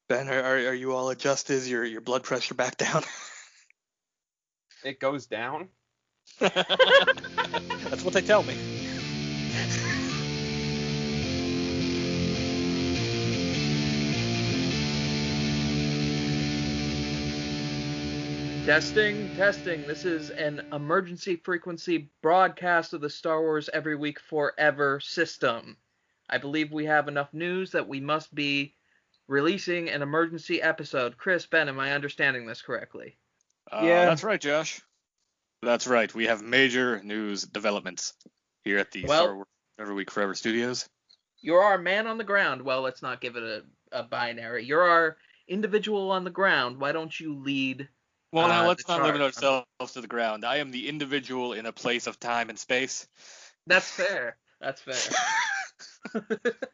Ben, are you all adjusted? Is your blood pressure back down? It goes down? That's what they tell me. Testing. This is an emergency frequency broadcast of the Star Wars Every Week Forever system. I believe we have enough news that we must be releasing an emergency episode. Chris, Ben, am I understanding this correctly? Yeah. That's right, Josh. That's right. We have major news developments here at the Star Wars Every Week Forever studios. You're our man on the ground. Well, let's not give it a binary. You're our individual on the ground. Why don't you lead? Well, now let's not limit ourselves to the ground. I am the individual in a place of time and space. That's fair.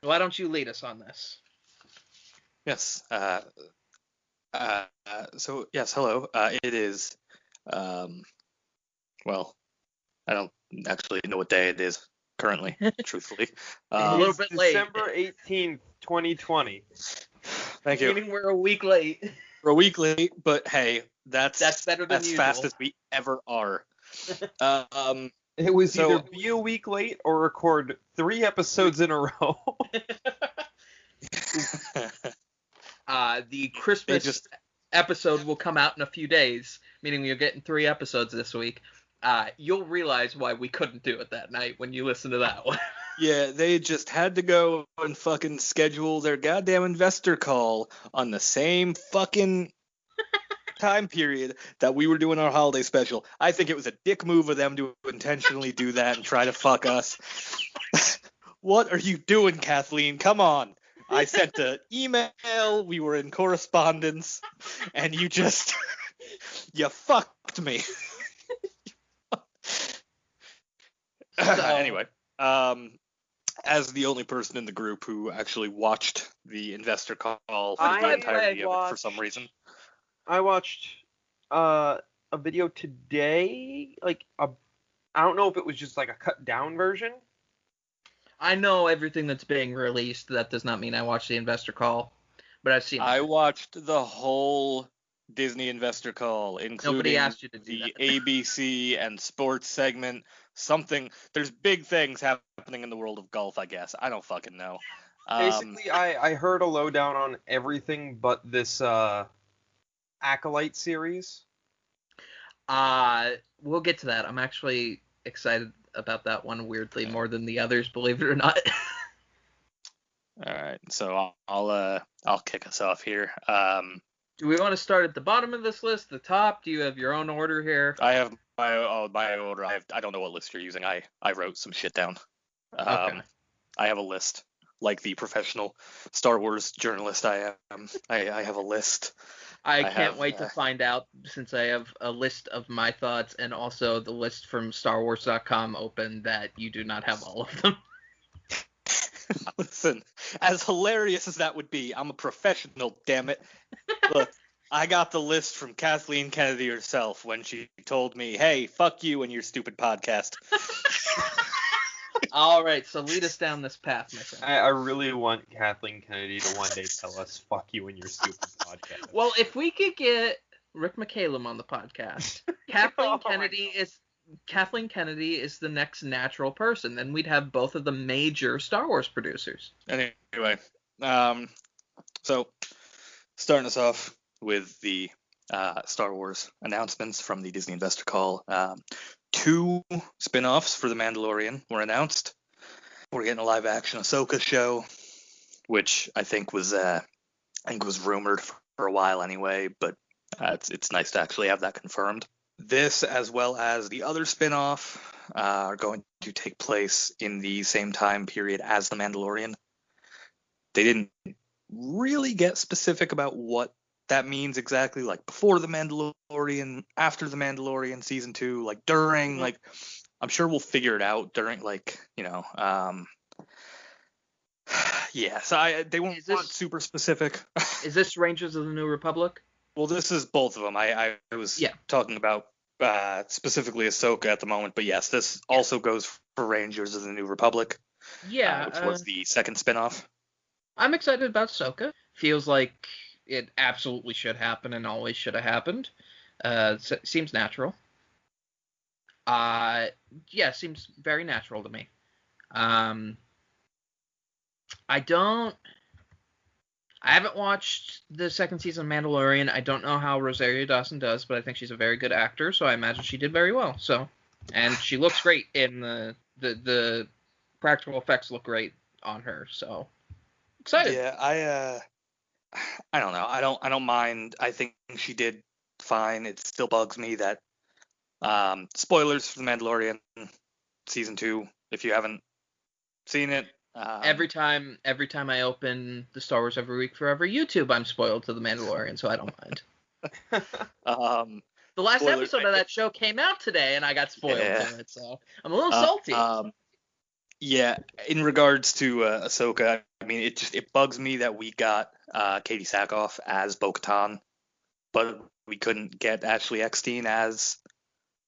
Why don't you lead us on this? Yes. So, yes, hello. It is, well, I don't actually know what day it is currently, truthfully. A little bit late. December 18th, 2020. Thank you. Meaning we're a week late. We're a week late, but hey, that's better than usual. fast as we ever are. It was either be a week late or record 3 episodes in a row. The Christmas episode will come out in a few days, meaning you're getting 3 episodes this week. You'll realize why we couldn't do it that night when you listen to that one. Yeah, they just had to go and fucking schedule their goddamn investor call on the same fucking time period that we were doing our holiday special. I think it was a dick move of them to intentionally do that and try to fuck us. What are you doing, Kathleen? Come on. I sent an email, we were in correspondence, and you just, you fucked me. Anyway, as the only person in the group who actually watched the investor call for the entirety of it for some reason. I watched a video today, I don't know if it was just like a cut down version. I know everything that's being released. That does not mean I watched the investor call, but I've seen it. I watched the whole Disney investor call, including Nobody asked you to do the that. ABC and sports segment. There's big things happening in the world of golf, I guess. I don't fucking know. Basically, I heard a lowdown on everything but this Acolyte series. We'll get to that. I'm actually excited about that one, weirdly, more than the others, believe it or not. All right, so I'll kick us off here. Do we want to start at the bottom of this list, the top? Do you have your own order here? I have my order. I don't know what list you're using. I wrote some shit down. Okay. I have a list, like the professional Star Wars journalist I am. I have a list. I can't wait to find out, since I have a list of my thoughts and also the list from StarWars.com open, that you do not have all of them. Listen, as hilarious as that would be, I'm a professional, damn it. Look, I got the list from Kathleen Kennedy herself when she told me, hey, fuck you and your stupid podcast. All right, so lead us down this path, my friend. I really want Kathleen Kennedy to one day tell us, fuck you and your stupid podcast. Well, if we could get Rick McCallum on the podcast, Kathleen Kennedy is the next natural person. Then we'd have both of the major Star Wars producers. Anyway, so starting us off with the Star Wars announcements from the Disney Investor Call. 2 spin-offs for The Mandalorian were announced. We're getting a live-action Ahsoka show, which I think was rumored for a while anyway, but it's nice to actually have that confirmed. This, as well as the other spin-off, are going to take place in the same time period as The Mandalorian. They didn't really get specific about what that means exactly, like before The Mandalorian, after The Mandalorian season 2, like during, like I'm sure we'll figure it out during, like, you know, yeah. So they won't want super specific. Is this Rangers of the New Republic? Well, this is both of them. I was talking about specifically Ahsoka at the moment, but yes, this also goes for Rangers of the New Republic. Yeah, which was the second spinoff. I'm excited about Ahsoka. Feels like it absolutely should happen and always should have happened. Seems natural. Yeah, seems very natural to me. I haven't watched the second season of Mandalorian. I don't know how Rosario Dawson does, but I think she's a very good actor, so I imagine she did very well. So, and she looks great in the practical effects look great on her. So, excited. Yeah, I don't know. I don't mind. I think she did fine. It still bugs me that spoilers for The Mandalorian season 2 if you haven't seen it. Every time I open the Star Wars Every Week Forever YouTube, I'm spoiled to The Mandalorian, so I don't mind. The last episode of that show came out today, and I got spoiled to it, so I'm a little salty. Yeah, in regards to Ahsoka, I mean, it bugs me that we got Katie Sackhoff as Bo-Katan, but we couldn't get Ashley Eckstein as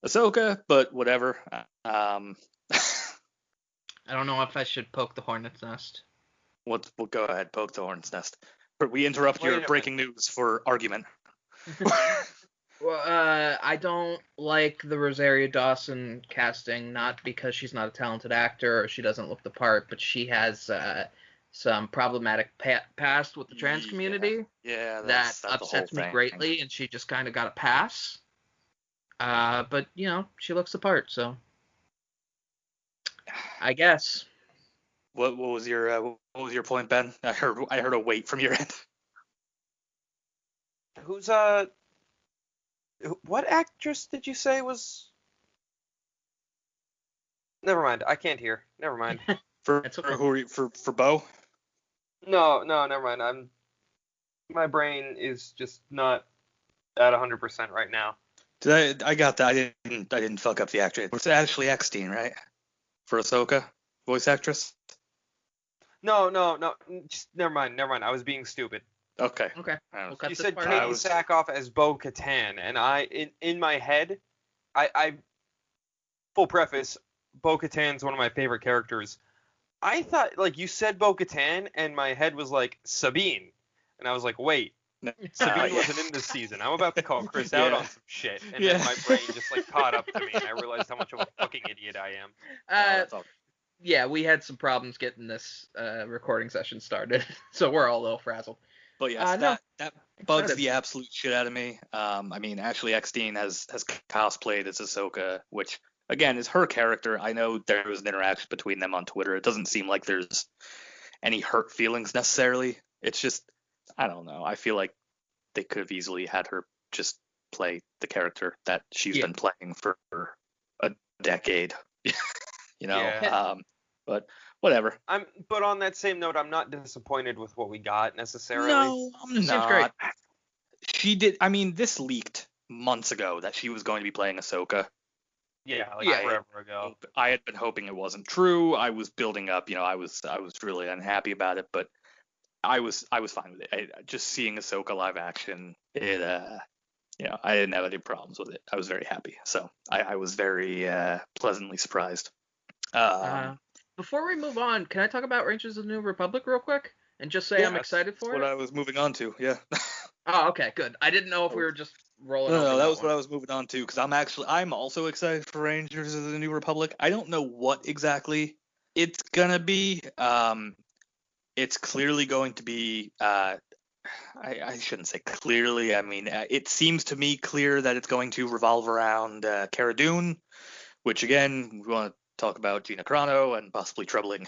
Ahsoka, but whatever. I don't know if I should poke the hornet's nest. We'll go ahead, poke the hornet's nest. We interrupt your breaking news for argument. Well, I don't like the Rosario Dawson casting, not because she's not a talented actor or she doesn't look the part, but she has some problematic past with the trans community. Yeah, that upsets me greatly, and she just kind of got a pass. But you know, she looks the part, so I guess. What was your point, Ben? I heard a wait from your end. Who's what actress did you say was? Never mind. I can't hear. Never mind. For Bo? No, never mind. My brain is just not at 100% right now. I got that. I didn't fuck up the actress. It's Ashley Eckstein, right? For Ahsoka, voice actress. No. Just never mind. I was being stupid. Okay. We'll you said Katie Sackhoff as Bo-Katan, and in my head, I full preface, Bo-Katan's one of my favorite characters. I thought, like, you said Bo-Katan, and my head was like Sabine, and I was like, wait, Sabine wasn't in this season. I'm about to call Chris out on some shit, and then my brain just like caught up to me, and I realized how much of a fucking idiot I am. Yeah, we had some problems getting this recording session started, so we're all a little frazzled. But yes, that bugs the absolute shit out of me. I mean, Ashley Eckstein has cosplayed as Ahsoka, which again is her character. I know there was an interaction between them on Twitter. It doesn't seem like there's any hurt feelings necessarily. It's just, I don't know. I feel like they could have easily had her just play the character that she's been playing for a decade. You know. Yeah. But whatever. But on that same note, I'm not disappointed with what we got necessarily. No, I'm not. Seems great. She did. I mean, this leaked months ago that she was going to be playing Ahsoka. Yeah, forever ago. I had been hoping it wasn't true. I was building up. You know, I was really unhappy about it, but I was fine with it. Just seeing Ahsoka live action, it you know, I didn't have any problems with it. I was very happy. So I was very pleasantly surprised. Before we move on, can I talk about Rangers of the New Republic real quick? And just say I'm excited for it? That's what I was moving on to, yeah. Oh, okay, good. I didn't know if we were just rolling No, that was what I was moving on to, because I'm also excited for Rangers of the New Republic. I don't know what exactly it's going to be. It's clearly going to be, I shouldn't say clearly, I mean, it seems to me clear that it's going to revolve around Cara Dune, which again, we want to talk about Gina Carano and possibly troubling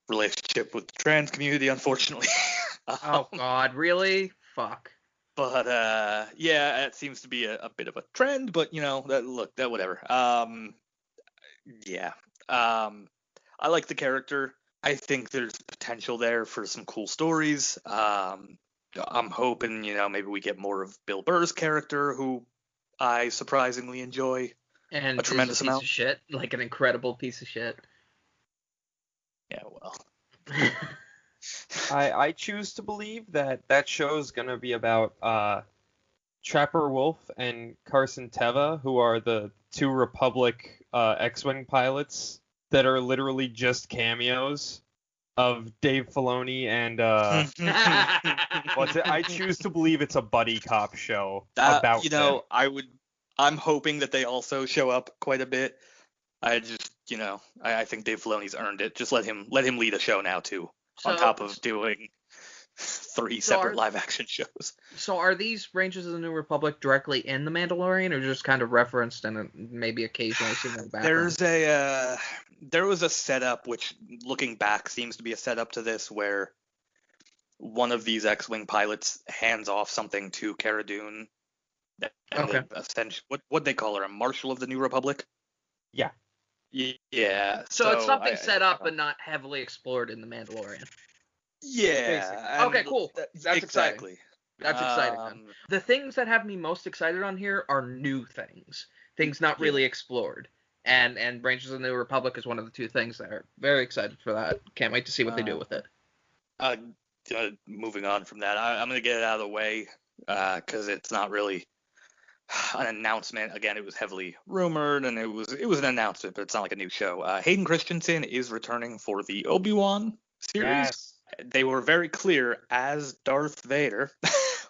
relationship with the trans community, unfortunately. Oh God, really? Fuck. But yeah, it seems to be a bit of a trend. But you know, that whatever. Yeah. I like the character. I think there's potential there for some cool stories. I'm hoping, you know, maybe we get more of Bill Burr's character, who I surprisingly enjoy. And a tremendous piece amount of shit, like an incredible piece of shit. Yeah, well. I choose to believe that show is gonna be about Trapper Wolf and Carson Teva, who are the two Republic X-wing pilots that are literally just cameos. of Dave Filoni and what's it? I choose to believe it's a buddy cop show about them. I'm hoping that they also show up quite a bit. I just, I think Dave Filoni's earned it. Just let him lead a show now too, on top of doing 3 separate live action shows. So are these Rangers of the New Republic directly in The Mandalorian, or just kind of referenced and maybe occasionally seen in the background? There was a setup, which looking back seems to be a setup to this, where one of these X-Wing pilots hands off something to Cara Dune. Okay. What they call her, a Marshal of the New Republic? Yeah. Yeah. So it's something set up but not heavily explored in The Mandalorian. Yeah. Okay, cool. That's exactly. Exciting. That's exciting. Then. The things that have me most excited on here are new things not really explored. And Rangers of the New Republic is one of the 2 things that are very excited for that. Can't wait to see what they do with it. Moving on from that, I'm going to get it out of the way because it's not really an announcement. Again, it was heavily rumored, and it was an announcement, but it's not like a new show. Hayden Christensen is returning for the Obi-Wan series. Yes. They were very clear as Darth Vader,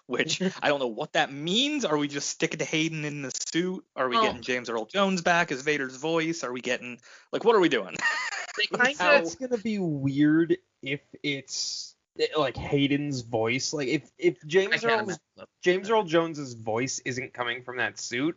which I don't know what that means. Are we just sticking to Hayden in the suit? Are we getting James Earl Jones back as Vader's voice? Are we getting, what are we doing? It's gonna be weird if it's like Hayden's voice. Like if James Earl Jones's voice isn't coming from that suit,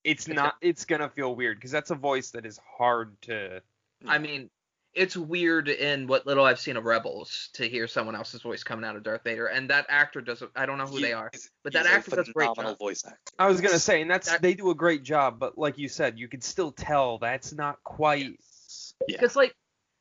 it's gonna feel weird because that's a voice that is hard to. I mean, it's weird in what little I've seen of Rebels to hear someone else's voice coming out of Darth Vader, and that actor I don't know who they are, but that actor does a great job. Voice actor. I was gonna say, and they do a great job, but like you said, you can still tell that's not quite. Because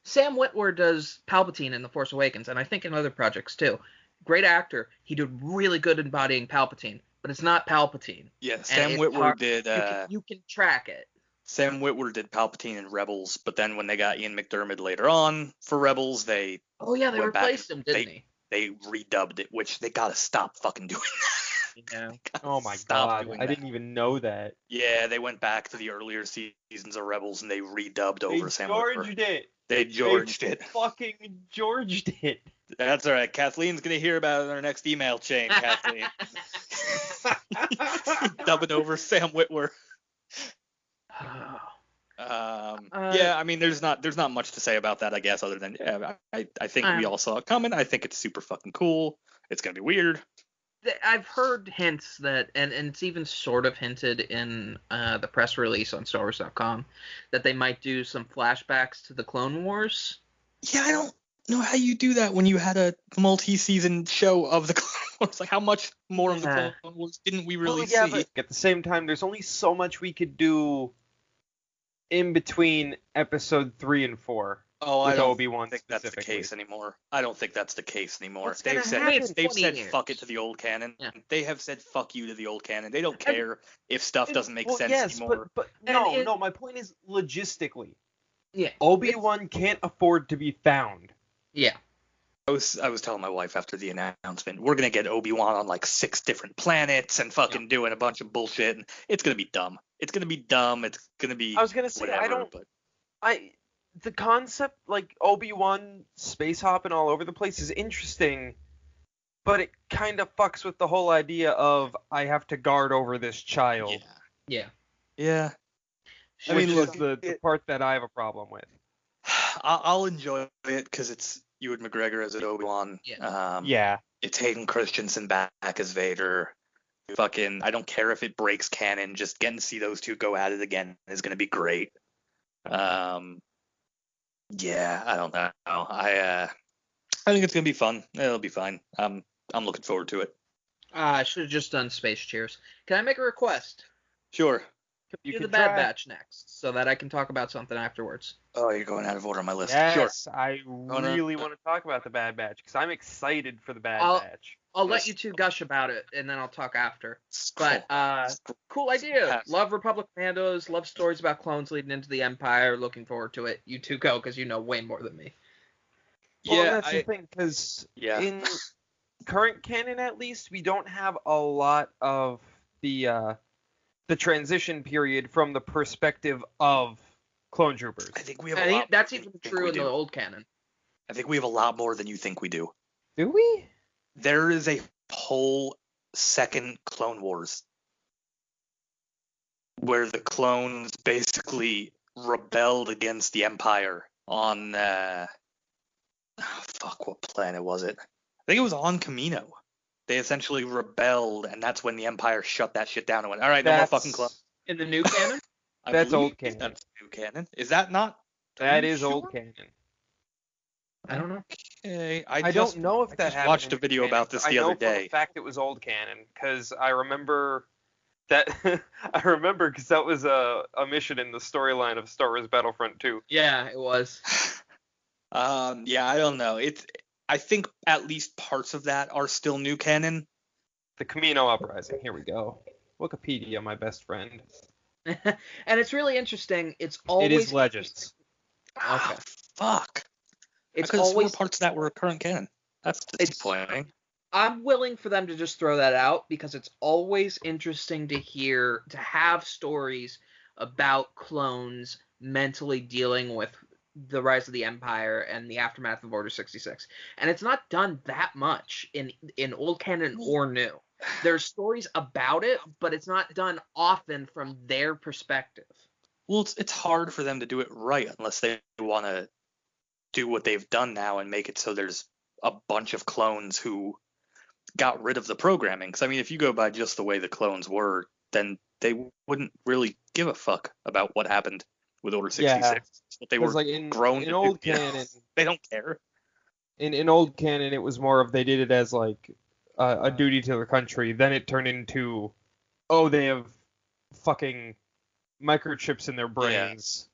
Sam Witwer does Palpatine in The Force Awakens, and I think in other projects too. Great actor. He did really good embodying Palpatine, but it's not Palpatine. Yeah, Sam Witwer did. You can track it. Sam Witwer did Palpatine in Rebels, but then when they got Ian McDiarmid later on for Rebels, they replaced him, didn't they? They redubbed it, which they gotta stop fucking doing that. Yeah. Oh my god, I didn't even know that. Yeah, they went back to the earlier seasons of Rebels and they redubbed over Sam Witwer. They Georged it. Fucking Georged it. That's all right. Kathleen's gonna hear about it in our next email chain. Kathleen, dubbing over Sam Witwer. I mean, there's not much to say about that, I guess, other than I think we all saw it coming. I think it's super fucking cool. It's gonna be weird. I've heard hints that, and it's even sort of hinted in the press release on StarWars.com, that they might do some flashbacks to the Clone Wars. Yeah, I don't know how you do that when you had a multi-season show of the Clone Wars. Like, how much more of the Clone Wars didn't we really see? But at the same time, there's only so much we could do in between episode 3 and 4. Oh, I don't Obi-Wan think that's the case anymore. I don't think that's the case anymore. What's They've said years. Fuck it to the old canon. Yeah. They have said fuck you to the old canon. They don't care if stuff doesn't make sense anymore. But no, my point is logistically. Yeah. Obi-Wan can't afford to be found. Yeah. I was telling my wife after the announcement, we're gonna get Obi-Wan on like 6 different planets and fucking doing a bunch of bullshit, and it's gonna be dumb. It's gonna be dumb. It's gonna be. I was gonna say the concept, like Obi-Wan space hopping all over the place, is interesting, but it kind of fucks with the whole idea of I have to guard over this child. Yeah. I mean, look, the part that I have a problem with. I'll enjoy it because it's Ewan McGregor as Obi-Wan. It's Hayden Christensen back as Vader. Fucking, I don't care if it breaks canon. Just getting to see those two go at it again is gonna be great. Yeah, I don't know. I think it's gonna be fun. It'll be fine. I'm looking forward to it. I should have just done Space Cheers. Can I make a request? Sure. You do the Bad Batch next, so that I can talk about something afterwards. Oh, you're going out of order on my list. Yes, Sure. I really want to talk about the Bad Batch because I'm excited for the Bad Batch. I'll let you two gush about it, and then I'll talk after. But cool idea. Love Republic Commandos. Love stories about clones leading into the Empire. Looking forward to it. You two go because you know way more than me. Well, that's the thing, because in current canon, at least, we don't have a lot of the transition period from the perspective of clone troopers. I think we have. That's even true in the old canon. I think we have a lot more than you think we do. Do we? There is a whole second Clone Wars where the clones basically rebelled against the Empire on what planet was it? I think it was on Kamino. They essentially rebelled, and that's when the Empire shut that shit down and went, all right, no more fucking clones. In the new canon? That's old canon. canon. That's new canon. Is that not? That is old canon. I don't know. Okay. I don't know if that just happened watched in a new video canon, about this but the I know other for the day. fact it was old canon, because I remember that because that was a mission in the storyline of Star Wars Battlefront 2. Yeah, it was. Yeah, I don't know. I think at least parts of that are still new canon. The Kamino Uprising. Here we go. Wikipedia, my best friend. And it's really interesting. It's always. It is Legends. Okay. Fuck. It's Because always. parts of that were current canon. That's disappointing. I'm willing for them to just throw that out because it's always interesting to have stories about clones mentally dealing with the rise of the Empire and the aftermath of Order 66. And it's not done that much in old canon or new. There's stories about it, but it's not done often from their perspective. Well, it's hard for them to do it right unless they want to do what they've done now and make it so there's a bunch of clones who got rid of the programming. Because, I mean, if you go by just the way the clones were, then they wouldn't really give a fuck about what happened with Order 66. Yeah, What they were like in do, old canon, they don't care. In old canon, it was more of they did it as like a duty to their country. Then it turned into, oh, they have fucking microchips in their brains. Yeah.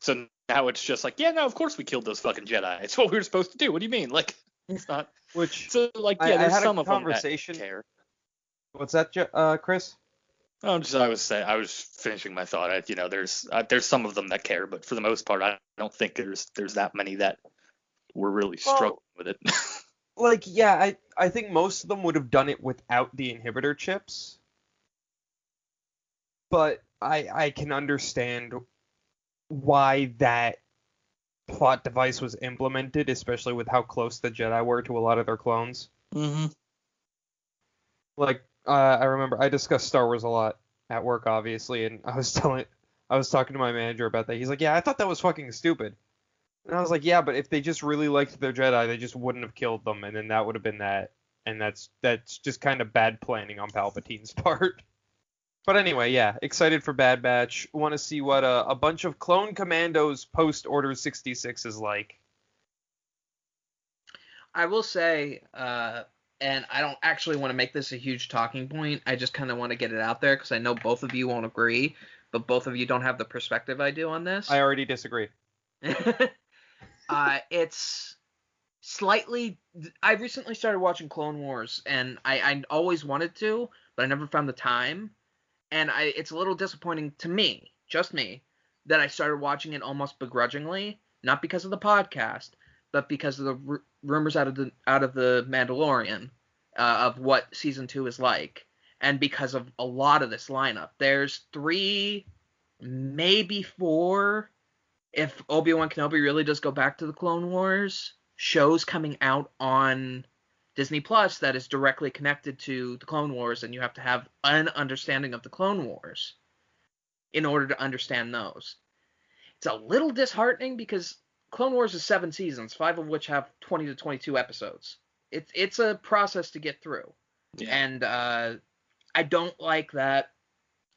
So now it's just like, yeah, no, of course we killed those fucking Jedi. It's what we were supposed to do. What do you mean? Like, it's not. Which so like, yeah, there's some of them that care. What's that, Chris? Oh, I was finishing my thought. There's some of them that care, but for the most part, I don't think there's that many that were really struggling with it. Like, yeah, I think most of them would have done it without the inhibitor chips. But I can understand why that plot device was implemented, especially with how close the Jedi were to a lot of their clones. Mm-hmm. Like, I remember I discussed Star Wars a lot at work, obviously, and I was talking to my manager about that. He's like, yeah, I thought that was fucking stupid. And I was like, yeah, but if they just really liked their Jedi, they just wouldn't have killed them, and then that would have been that. And that's just kind of bad planning on Palpatine's part. But anyway, yeah, excited for Bad Batch. Want to see what a bunch of clone commandos post Order 66 is like. I will say, and I don't actually want to make this a huge talking point. I just kind of want to get it out there because I know both of you won't agree, but both of you don't have the perspective I do on this. I already disagree. It's slightly. I recently started watching Clone Wars, and I always wanted to, but I never found the time. And it's a little disappointing to me, just me, that I started watching it almost begrudgingly, not because of the podcast, but because of the rumors out of the Mandalorian of what season 2 is like, and because of a lot of this lineup. There's 3, maybe 4, if Obi-Wan Kenobi really does go back to the Clone Wars, shows coming out on Disney Plus that is directly connected to the Clone Wars, and you have to have an understanding of the Clone Wars in order to understand those. It's a little disheartening because Clone Wars is 7 seasons, 5 of which have 20 to 22 episodes. It's a process to get through. Yeah. And I don't like that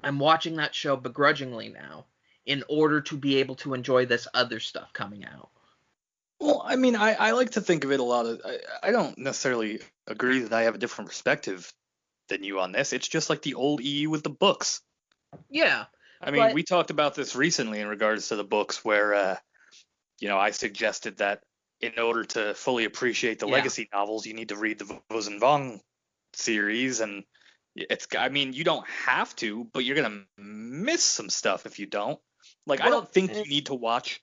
I'm watching that show begrudgingly now in order to be able to enjoy this other stuff coming out. Well, I mean, I like to think of it a lot of. I don't necessarily agree that I have a different perspective than you on this. It's just like the old EU with the books. Yeah. I mean, we talked about this recently in regards to the books where, I suggested that in order to fully appreciate the legacy novels, you need to read the Vos and Vong series. And you don't have to, but you're going to miss some stuff if you don't. Like, I don't think you need to watch.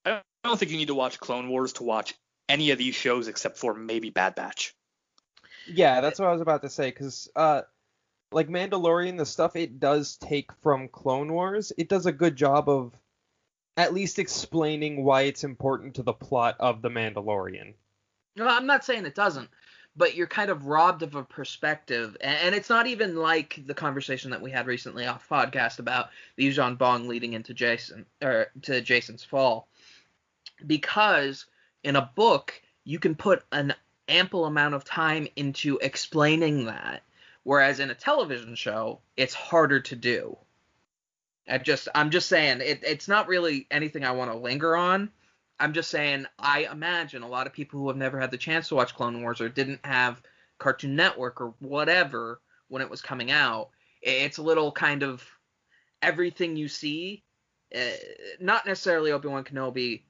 I don't think you need to watch Clone Wars to watch any of these shows except for maybe Bad Batch. Yeah, that's what I was about to say, because like Mandalorian, the stuff it does take from Clone Wars, it does a good job of at least explaining why it's important to the plot of The Mandalorian. No, I'm not saying it doesn't, but you're kind of robbed of a perspective, and it's not even like the conversation that we had recently off podcast about the Yuuzhan Vong leading into Jason's fall, because in a book you can put an ample amount of time into explaining that, whereas in a television show it's harder to do. I'm just saying it's not really anything I want to linger on. I'm just saying I imagine a lot of people who have never had the chance to watch Clone Wars or didn't have Cartoon Network or whatever when it was coming out, it's a little kind of everything you see, not necessarily Obi-Wan Kenobi,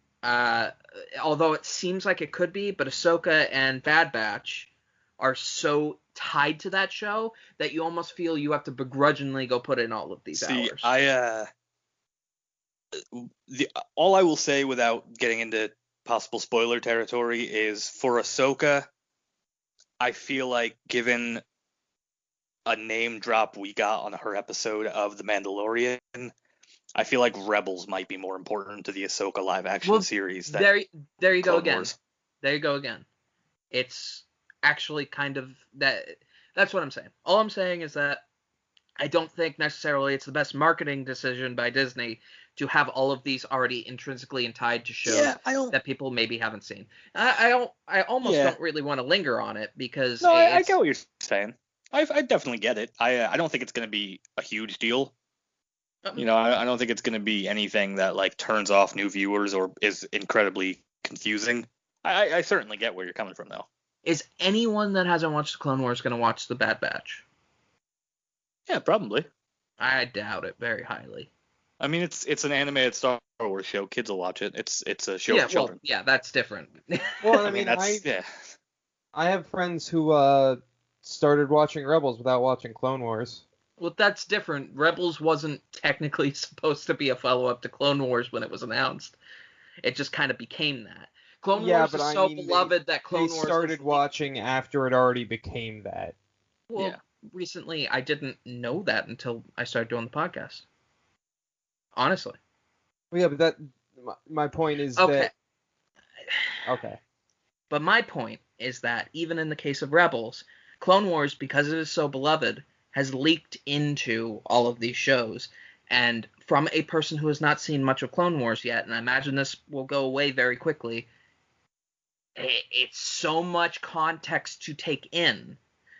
although it seems like it could be, but Ahsoka and Bad Batch are so tied to that show that you almost feel you have to begrudgingly go put in all of these hours. All I will say without getting into possible spoiler territory is for Ahsoka, I feel like given a name drop we got on her episode of The Mandalorian, I feel like Rebels might be more important to the Ahsoka live action series than there you go Clone again. Wars. There you go again. It's actually kind of that's what I'm saying. All I'm saying is that I don't think necessarily it's the best marketing decision by Disney to have all of these already intrinsically tied to shows that people maybe haven't seen. I almost don't really want to linger on it because I get what you're saying. I definitely get it. I don't think it's going to be a huge deal. You know, I don't think it's going to be anything that like turns off new viewers or is incredibly confusing. I certainly get where you're coming from though. Is anyone that hasn't watched the Clone Wars going to watch the Bad Batch? Yeah, probably. I doubt it very highly. I mean, it's an animated Star Wars show. Kids will watch it. It's a show for children. Well, yeah, that's different. Well, I mean, I have friends who started watching Rebels without watching Clone Wars. Well, that's different. Rebels wasn't technically supposed to be a follow-up to Clone Wars when it was announced. It just kind of became that. Clone Wars is so beloved that Clone Wars... They started watching after it already became that. Well, recently I didn't know that until I started doing the podcast. Honestly. Well, yeah, but my point is that... Okay. But my point is that even in the case of Rebels, Clone Wars, because it is so beloved, has leaked into all of these shows. And from a person who has not seen much of Clone Wars yet, and I imagine this will go away very quickly, it's so much context to take in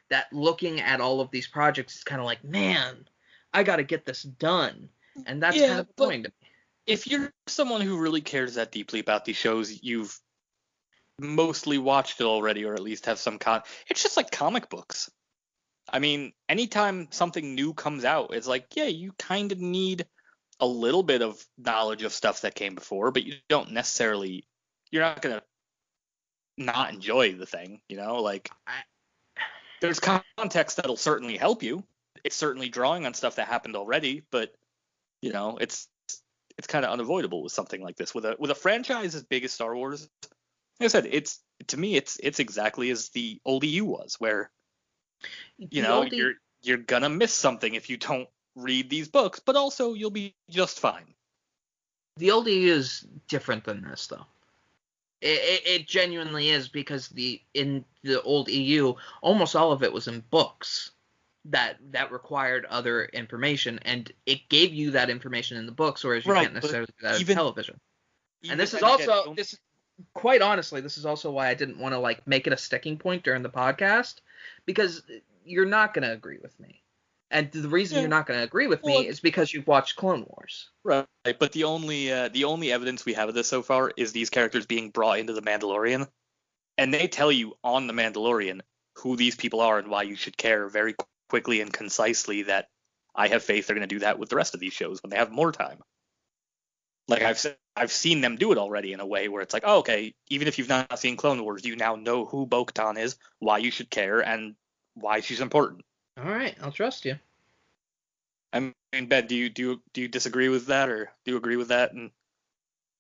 that looking at all of these projects is kind of like, man, I got to get this done. And that's kind of annoying to me. If you're someone who really cares that deeply about these shows, you've mostly watched it already, or at least have some it's just like comic books. I mean, anytime something new comes out, it's like, yeah, you kind of need a little bit of knowledge of stuff that came before, but you don't necessarily, you're not going to not enjoy the thing, you know? Like, there's context that'll certainly help you. It's certainly drawing on stuff that happened already, but, you know, it's kind of unavoidable with something like this. With a franchise as big as Star Wars, like I said, to me, it's exactly as the old EU was, where, you know, you're gonna miss something if you don't read these books, but also you'll be just fine. The old EU is different than this, though. It genuinely is, because in the old EU, almost all of it was in books that required other information, and it gave you that information in the books, whereas you can't necessarily do that in television. And this is also quite honestly, this is also why I didn't want to like make it a sticking point during the podcast, because you're not going to agree with me. And the reason you're not going to agree with me is because you've watched Clone Wars. Right, but the only evidence we have of this so far is these characters being brought into The Mandalorian, and they tell you on The Mandalorian who these people are and why you should care very quickly and concisely. That I have faith they're going to do that with the rest of these shows when they have more time. Like I've seen them do it already in a way where it's like, oh, okay, even if you've not seen Clone Wars, you now know who Bo-Katan is, why you should care, and why she's important. All right, I'll trust you. I mean, Ben, do you disagree with that, or do you agree with that? And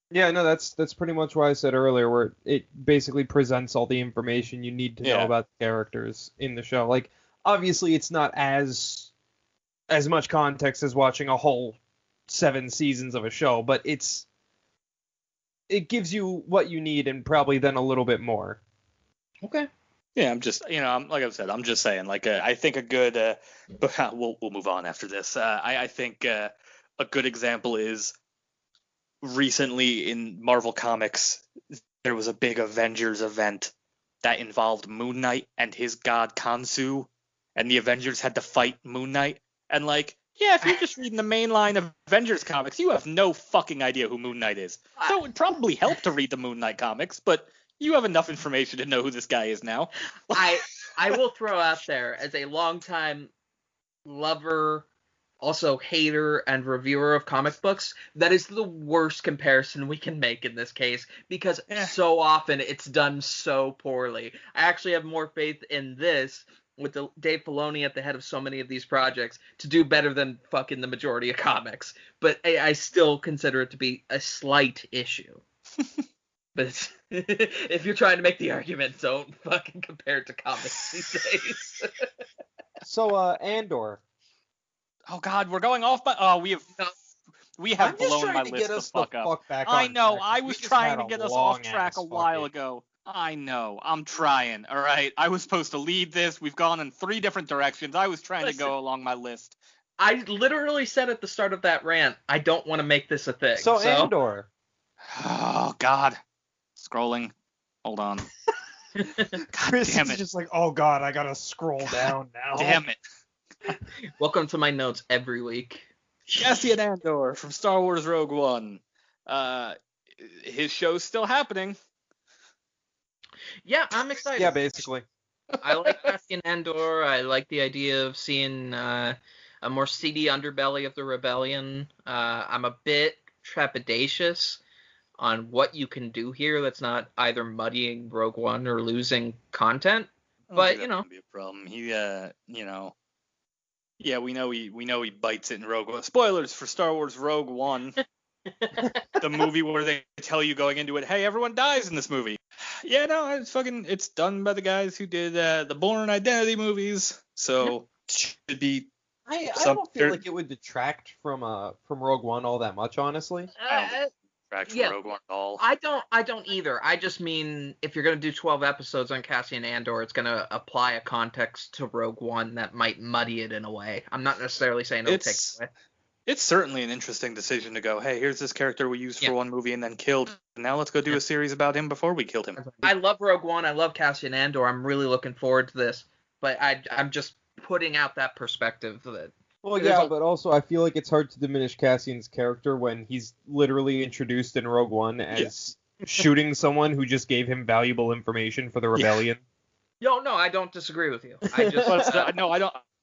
yeah, no, that's pretty much what I said earlier, where it basically presents all the information you need to know about the characters in the show. Like, obviously, it's not as much context as watching a whole 7 seasons of a show, but it's it gives you what you need and probably then a little bit more. Okay. Yeah, I'm just, like I said, I'm just saying, like, I think a good, but we'll move on after this. I think a good example is recently in Marvel Comics, there was a big Avengers event that involved Moon Knight and his god Khonshu, and the Avengers had to fight Moon Knight. And like, yeah, if you're just reading the mainline Avengers comics, you have no fucking idea who Moon Knight is. So it would probably help to read the Moon Knight comics, but you have enough information to know who this guy is now. I will throw out there, as a longtime lover, also hater and reviewer of comic books, that is the worst comparison we can make in this case, because so often it's done so poorly. I actually have more faith in this, with Dave Filoni at the head of so many of these projects, to do better than fucking the majority of comics. But I still consider it to be a slight issue. But if you're trying to make the argument, don't fucking compare it to comics these days. So, Andor. Oh God, we're going off. We have blown my list the fuck up. I know. I was trying to get us off track a while ago. I know. I'm trying. All right. I was supposed to lead this. We've gone in 3 different directions. I was trying to go along my list. I literally said at the start of that rant, I don't want to make this a thing. So Andor. Oh God. Scrolling. Hold on. God Chris damn is it. just like, oh God, I gotta scroll down now. Damn it. Welcome to my notes every week. Cassian Andor from Star Wars Rogue One. His show's still happening. Yeah, I'm excited. Yeah, basically. I like Cassian Andor. I like the idea of seeing a more seedy underbelly of the rebellion. I'm a bit trepidatious on what you can do here that's not either muddying Rogue One or losing content. But that wouldn't be a problem. He, yeah, we know he bites it in Rogue One. Spoilers for Star Wars Rogue One, the movie where they tell you going into it, hey, everyone dies in this movie. Yeah, no, it's done by the guys who did the Bourne Identity movies, so it should be. I don't feel like it would detract from Rogue One all that much, honestly. I don't think it detracts from Rogue One at all. I don't either. I just mean if you're gonna do 12 episodes on Cassian Andor, it's gonna apply a context to Rogue One that might muddy it in a way. I'm not necessarily saying it'll take it away. It's certainly an interesting decision to go, hey, here's this character we used for one movie and then killed. Now let's go do a series about him before we killed him. I love Rogue One. I love Cassian Andor. I'm really looking forward to this. But I'm just putting out that perspective that. Well, yeah, but also I feel like it's hard to diminish Cassian's character when he's literally introduced in Rogue One as shooting someone who just gave him valuable information for the rebellion. No, I don't disagree with you. I just no,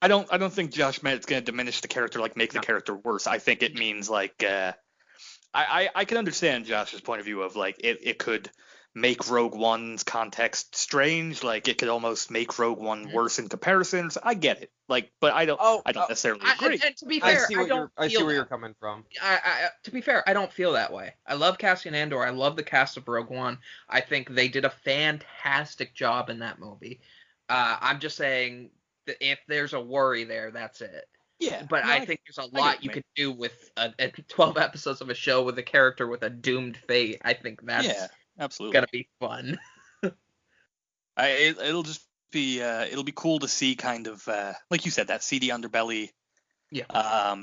I don't think Josh meant it's going to diminish the character, like make the character worse. I think it means like I can understand Josh's point of view of like it could make Rogue One's context strange, like it could almost make Rogue One worse in comparisons. I get it, like, but I don't necessarily agree. And to be fair, I see where you're coming from. To be fair, I don't feel that way. I love Cassian Andor. I love the cast of Rogue One. I think they did a fantastic job in that movie. I'm just saying that if there's a worry there, that's it. Yeah, but I think there's a lot you can do with 12 episodes of a show with a character with a doomed fate. I think that's absolutely gonna be fun. It'll just be it'll be cool to see kind of like you said, that seedy underbelly. Yeah.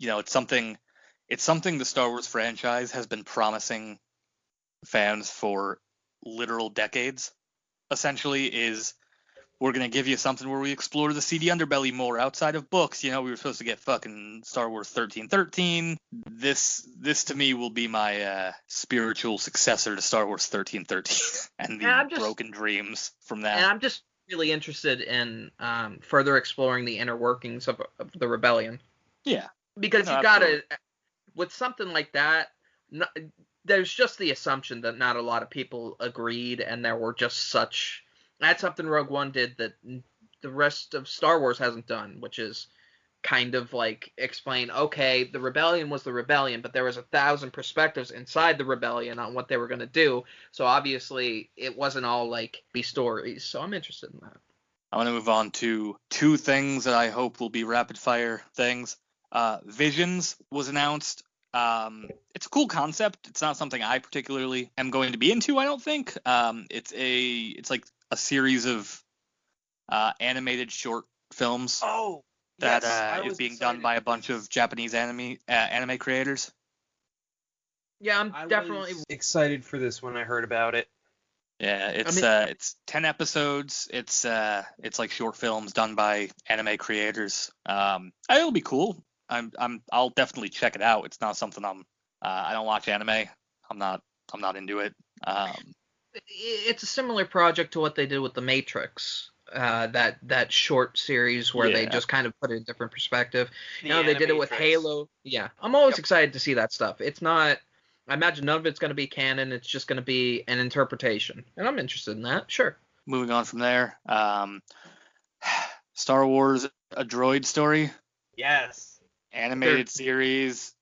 It's something the Star Wars franchise has been promising fans for literal decades. Essentially, is we're going to give you something where we explore the seedy underbelly more outside of books. We were supposed to get fucking Star Wars 1313. This to me will be my spiritual successor to Star Wars 1313 and the broken dreams from that. And I'm just really interested in further exploring the inner workings of the rebellion. Yeah. Because you got to, with something like that, there's just the assumption that not a lot of people agreed and there were just such... That's something Rogue One did that the rest of Star Wars hasn't done, which is kind of like explain, okay, the rebellion was the rebellion, but there was 1,000 perspectives inside the rebellion on what they were going to do. So obviously it wasn't all like be stories. So I'm interested in that. I want to move on to 2 things that I hope will be rapid fire things. Visions was announced It's a cool concept. It's not something I particularly am going to be into, I don't think. It's like a series of animated short films Oh, that yes, I is was being done by a excited bunch for of this. Japanese anime creators. Yeah, I'm I definitely. was excited for this when I heard about it. Yeah, mean- it's 10 episodes. It's like short films done by anime creators. It'll be cool. I'll definitely check it out. It's not something I don't watch anime. I'm not into it. It's a similar project to what they did with The Matrix. That short series where they Yeah. just kind of put it in a different perspective. The You know, they did it with Animatrix. Halo. Yeah, I'm always Yep. excited to see that stuff. It's not. I imagine none of it's going to be canon. It's just going to be an interpretation, and I'm interested in that. Sure. Moving on from there, Star Wars: A Droid Story Yes. animated series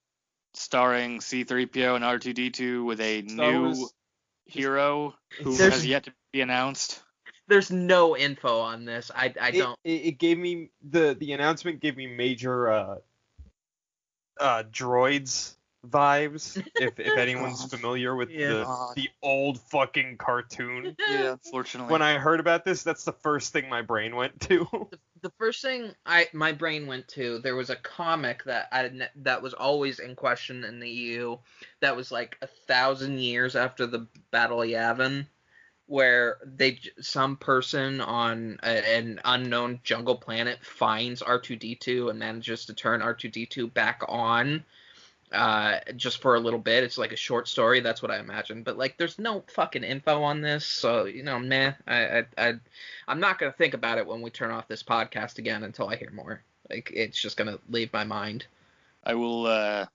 starring C-3PO and R2-D2 with a Star new Wars- hero who There's- has yet to be announced. There's no info on this. I don't. It gave me the announcement gave me major droids vibes. If anyone's familiar with Yeah. the old fucking cartoon. Yeah, unfortunately. When I heard about this, that's the first thing my brain went to. The first thing my brain went to, there was a comic that was always in question in the EU, that was like 1,000 years after the Battle of Yavin, where some person on an unknown jungle planet finds R2-D2 and manages to turn R2-D2 back on. Just for a little bit. It's like a short story. That's what I imagine. But like, there's no fucking info on this, so meh. I'm not gonna think about it when we turn off this podcast again until I hear more. Like, it's just gonna leave my mind. I will,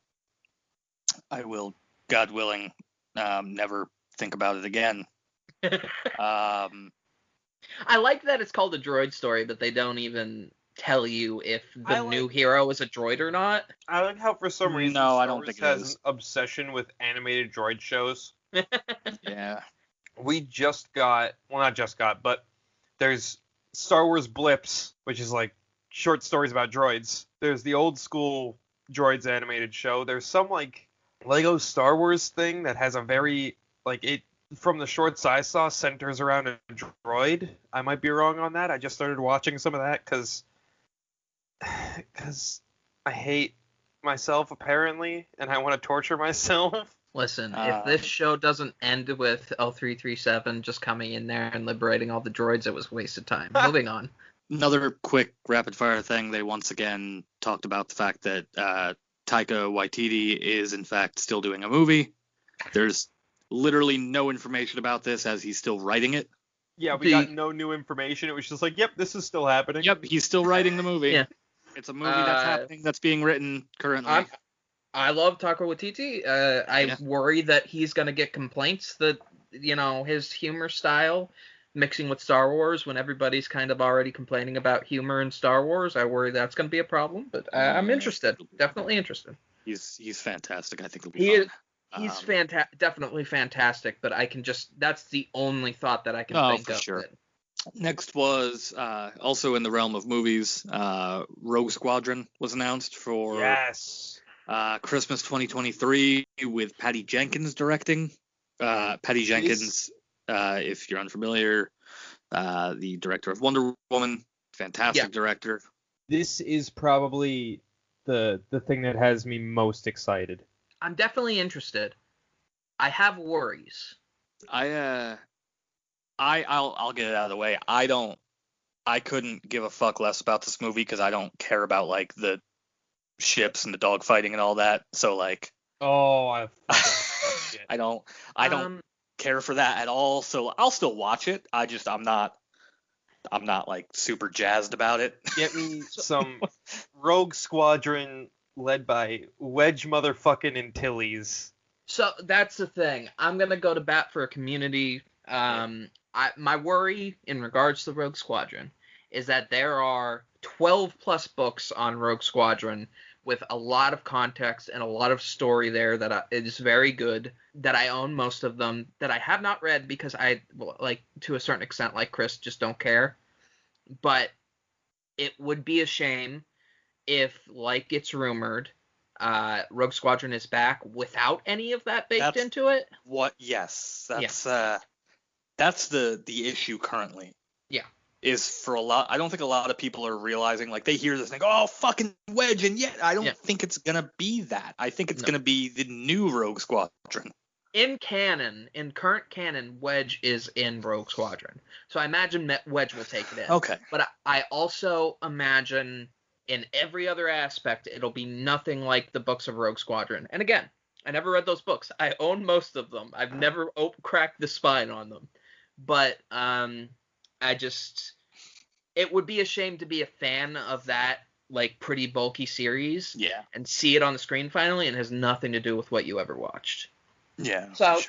God willing, never think about it again. I like that it's called a droid story, but they don't even tell you if the new hero is a droid or not. I like how for some reason No, I Star don't Wars think it has is. an obsession with animated droid shows. Yeah. We just got, well, not just got, but there's Star Wars Blips, which is like short stories about droids. There's the old school droids animated show. There's some like Lego Star Wars thing that has a very, like, it, from the shorts I saw, centers around a droid. I might be wrong on that. I just started watching some of that because I hate myself, apparently, and I want to torture myself. Listen, if this show doesn't end with L337 just coming in there and liberating all the droids, it was a waste of time. Moving on. Another quick rapid fire thing. They once again talked about the fact that Taika Waititi is in fact still doing a movie. There's literally no information about this as he's still writing it. Yeah, we got no new information. It was just like, yep, this is still happening. Yep, he's still writing the movie. Yeah. It's a movie that's happening, that's being written currently. I love Taika Waititi. I worry that he's going to get complaints that, his humor style mixing with Star Wars when everybody's kind of already complaining about humor in Star Wars. I worry that's going to be a problem, but I'm interested. Definitely interested. He's fantastic. I think it'll be fun. He's definitely fantastic, but that's the only thought that I can think for of. Sure. Next was also in the realm of movies, Rogue Squadron was announced for Christmas 2023 with Patty Jenkins directing. Patty Jenkins, if you're unfamiliar, the director of Wonder Woman, fantastic director. This is probably the thing that has me most excited. I'm definitely interested. I have worries. I'll get it out of the way. I couldn't give a fuck less about this movie because I don't care about like the ships and the dogfighting and all that. So like, I don't care for that at all. So I'll still watch it. I'm not like super jazzed about it. Get me some Rogue Squadron led by Wedge motherfucking Antilles. So that's the thing. I'm gonna go to bat for a community. My worry in regards to Rogue Squadron is that there are 12 plus books on Rogue Squadron with a lot of context and a lot of story there that is very good, that I own most of them, that I have not read because I, like, to a certain extent, like Chris, just don't care. But it would be a shame if, like it's rumored, Rogue Squadron is back without any of that baked into it. Yes, that's the issue currently. Yeah. Is for a lot. I don't think a lot of people are realizing, like, they hear this thing, oh, fucking Wedge, and yet I don't think it's gonna be that. I think it's gonna be the new Rogue Squadron. In current canon, Wedge is in Rogue Squadron, so I imagine Wedge will take it in. Okay. But I also imagine in every other aspect, it'll be nothing like the books of Rogue Squadron. And again, I never read those books. I own most of them. I've never cracked the spine on them. But it would be a shame to be a fan of that, like, pretty bulky series and see it on the screen finally, and it has nothing to do with what you ever watched. Yeah. So,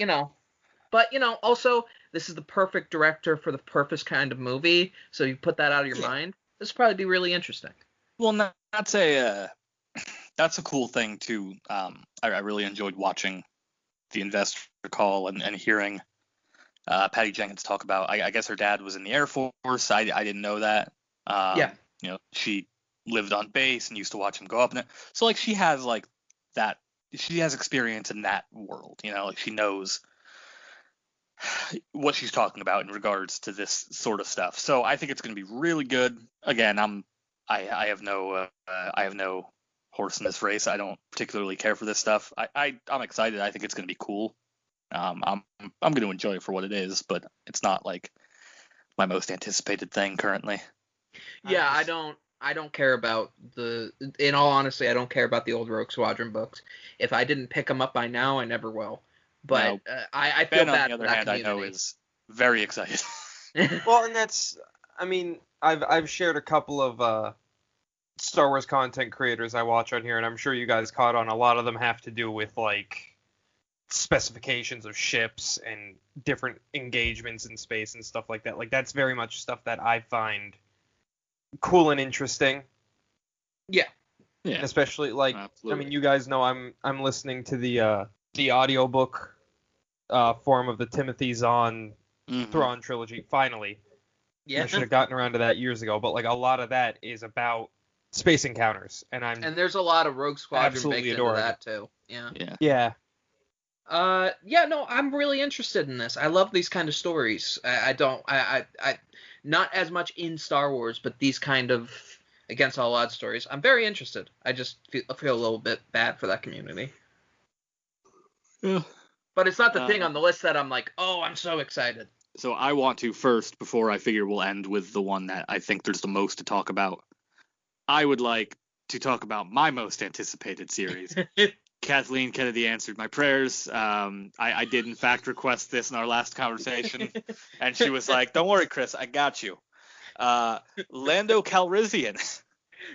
also, this is the perfect director for the perfect kind of movie, so you put that out of your mind. This will probably be really interesting. Well, that's a cool thing, too. I really enjoyed watching the investor call and hearing Patty Jenkins talk about, I guess her dad was in the Air Force. I didn't know that. She lived on base and used to watch him go up in it. So, like, she has, like, that. She has experience in that world. Like, she knows what she's talking about in regards to this sort of stuff. So I think it's going to be really good. Again, I have no horse in this race. I don't particularly care for this stuff. I'm excited. I think it's going to be cool. I'm going to enjoy it for what it is, but it's not like my most anticipated thing currently. Yeah, I don't care about in all honesty, I don't care about the old Rogue Squadron books. If I didn't pick them up by now, I never will. But I feel bad. On the other hand, I know is very excited. Well, and that's, I mean, I've shared a couple of Star Wars content creators I watch on here, and I'm sure you guys caught on. A lot of them have to do with, like, specifications of ships and different engagements in space and stuff like that. Like, that's very much stuff that I find cool and interesting. Yeah. Especially, like, absolutely. I mean, you guys know I'm listening to the audiobook form of the Timothy Zahn Thrawn trilogy. Finally. Yeah. I should have gotten around to that years ago, but, like, a lot of that is about space encounters, and there's a lot of Rogue Squadron baked into that too. Yeah. No, I'm really interested in this. I love these kind of stories. I not as much in Star Wars, but these kind of against all odds stories. I'm very interested. I just feel a little bit bad for that community. Yeah. But it's not the thing on the list that I'm like, oh, I'm so excited. So I want to first, before I figure we'll end with the one that I think there's the most to talk about. I would like to talk about my most anticipated series. Kathleen Kennedy answered my prayers. I did, in fact, request this in our last conversation, and she was like, don't worry, Chris, I got you. Lando Calrissian.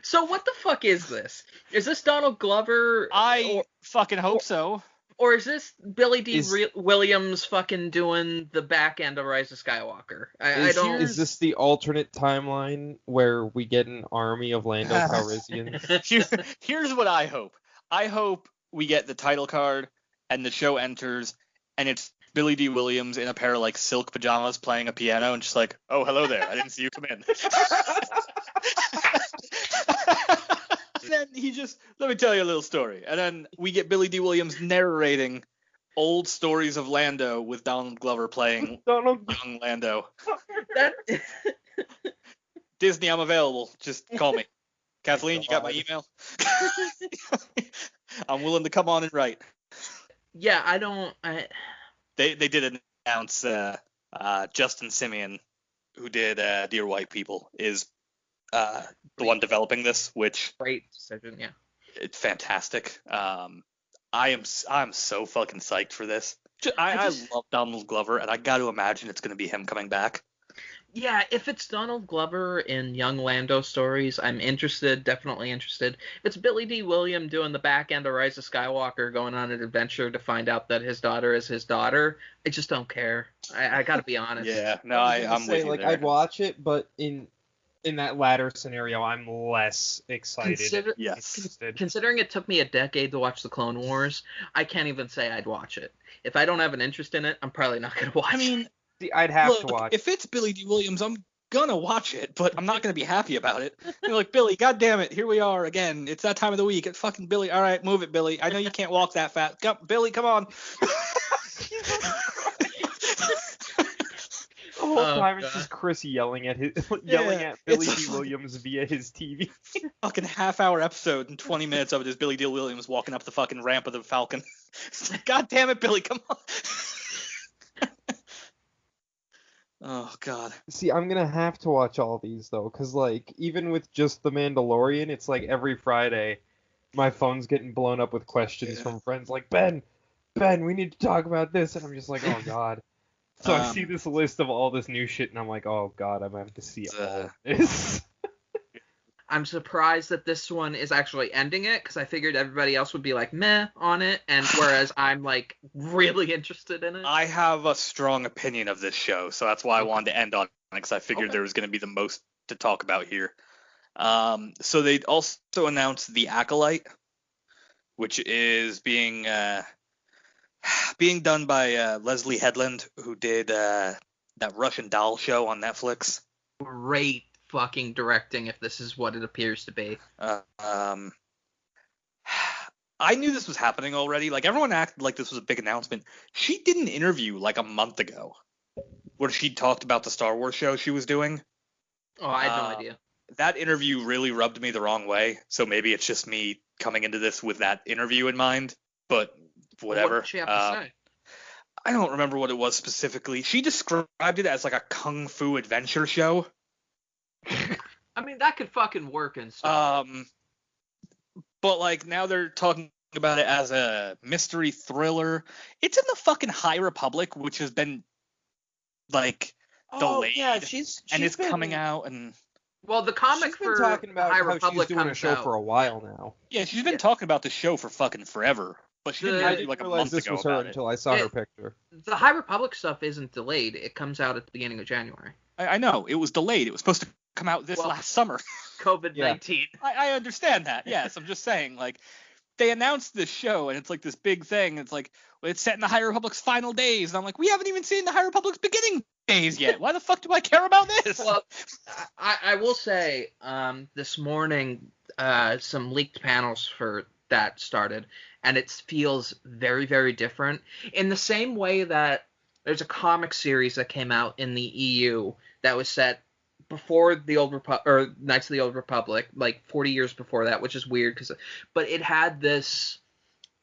So what the fuck is this? Is this Donald Glover? I fucking hope so. Or is this Billy D. Williams fucking doing the back end of Rise of Skywalker? Is this the alternate timeline where we get an army of Lando Calrissians? Here's what I hope. I hope we get the title card and the show enters, and it's Billy D. Williams in a pair of, like, silk pajamas playing a piano and just like, oh, hello there. I didn't see you come in. Then he just, let me tell you a little story. And then we get Billy D. Williams narrating old stories of Lando with Donald Glover playing young Lando. Disney, I'm available. Just call me. Kathleen, you got my email? I'm willing to come on and write. Yeah, They did announce Justin Simeon, who did Dear White People, is the one developing this, which great decision, yeah. It's fantastic. I'm so fucking psyched for this. I love Donald Glover, and I got to imagine it's going to be him coming back. Yeah, if it's Donald Glover in young Lando stories, I'm interested, definitely interested. If it's Billy D. Williams doing the back end of Rise of Skywalker, going on an adventure to find out that his daughter is his daughter, I just don't care. I gotta be honest. Yeah, no, I'm with you like, there. I'd watch it, but in that latter scenario, I'm less excited. Considering it took me a decade to watch the Clone Wars, I can't even say I'd watch it. If I don't have an interest in it, I'm probably not gonna watch it. I'd have to watch. If it's Billy D. Williams, I'm gonna watch it, but I'm not gonna be happy about it. You're like, Billy, God damn it, here we are again. It's that time of the week. It's fucking Billy. All right, move it, Billy. I know you can't walk that fast. Billy, come on. The whole time it's just Chris yelling at Billy D. Williams via his TV. Fucking half-hour episode and 20 minutes of it is Billy D. Williams walking up the fucking ramp of the Falcon. It's like, God damn it, Billy, come on. Oh, God. See, I'm gonna have to watch all these, though, because, like, even with just The Mandalorian, it's like every Friday, my phone's getting blown up with questions from friends like, Ben, we need to talk about this, and I'm just like, oh, God. So I see this list of all this new shit, and I'm like, oh, God, I'm gonna have to see all of this. I'm surprised that this one is actually ending it, because I figured everybody else would be like meh on it, and whereas I'm like really interested in it. I have a strong opinion of this show, so that's why I wanted to end on it, because I figured there was going to be the most to talk about here. So they also announced The Acolyte, which is being done by Leslie Headland, who did that Russian doll show on Netflix. Great fucking directing, if this is what it appears to be. I knew this was happening already. Like, everyone acted like this was a big announcement. She did an interview like a month ago where she talked about the Star Wars show she was doing. Oh, I had no idea. That interview really rubbed me the wrong way, so maybe it's just me coming into this with that interview in mind, but whatever. What did she have to say? I don't remember what it was specifically. She described it as like a kung fu adventure show. I mean, that could fucking work and stuff. But like now they're talking about it as a mystery thriller. It's in the fucking High Republic, which has been like delayed. Yeah, and it's coming out and. Well, the comic she's been for talking about High how Republic she's doing a comes show out. for a while now. Yeah, she's been talking about the show for fucking forever. But she didn't I interview didn't like a realize month this ago was her about until I saw her picture. The High Republic stuff isn't delayed. It comes out at the beginning of January. I know. It was delayed. It was supposed to come out this last summer. COVID-19. I understand that. Yes, I'm just saying, like, they announced this show, and it's like this big thing. It's like, well, it's set in the High Republic's final days. And I'm like, we haven't even seen the High Republic's beginning days yet. Why the fuck do I care about this? Well, I will say, this morning, some leaked panels for that started, and it feels very, very different. In the same way that there's a comic series that came out in the EU that was set before the Knights of the Old Republic, like 40 years before that, which is weird, but it had this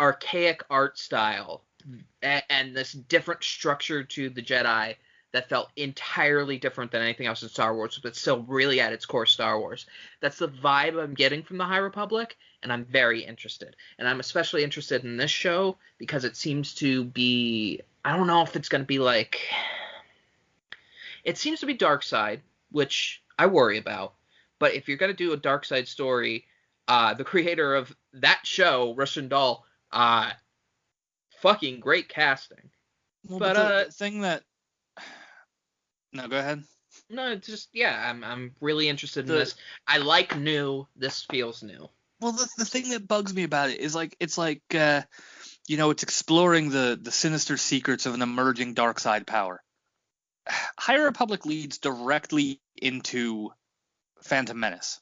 archaic art style and this different structure to the Jedi that felt entirely different than anything else in Star Wars, but still really at its core Star Wars. That's the vibe I'm getting from the High Republic, and I'm very interested. And I'm especially interested in this show because it seems to be, I don't know if it's going to be like, it seems to be dark side, which I worry about. But if you're going to do a dark side story, the creator of that show, Russian Doll, fucking great casting. Well, but the thing that... No, go ahead. No, it's just, yeah, I'm really interested in this. I like new. This feels new. Well, the thing that bugs me about it is, like, it's like, it's exploring the sinister secrets of an emerging dark side power. High Republic leads directly into Phantom Menace.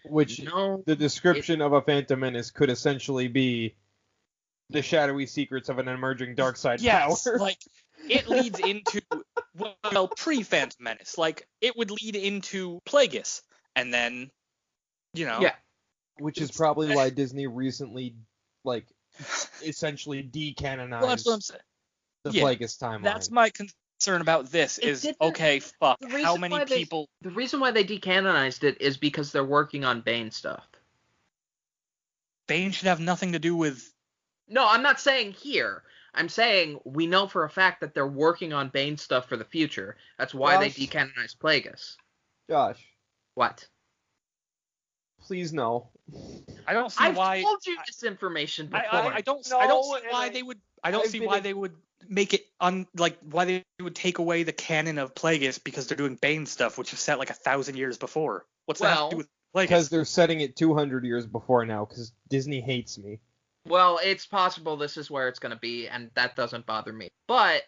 Which, the description of a Phantom Menace could essentially be the shadowy secrets of an emerging dark side power. Like, it leads into, well, pre-Phantom Menace. Like, it would lead into Plagueis, and then, Yeah. Which is probably why Disney recently, like, essentially decanonized that's what I'm saying. The Plagueis timeline. That's my concern about this how many people... The reason why they decanonized it is because they're working on Bane stuff. Bane should have nothing to do with... No, I'm not saying here. I'm saying we know for a fact that they're working on Bane stuff for the future. That's why they decanonized Plagueis. Josh. What? Please no. I don't see why... I've told you this information before. I don't see why they would... I don't see why they would make it why they would take away the canon of Plagueis because they're doing Bane stuff, which is set like 1,000 years before. What's that have to do with Plagueis? Because they're setting it 200 years before now, because Disney hates me. Well, it's possible this is where it's going to be, and that doesn't bother me. But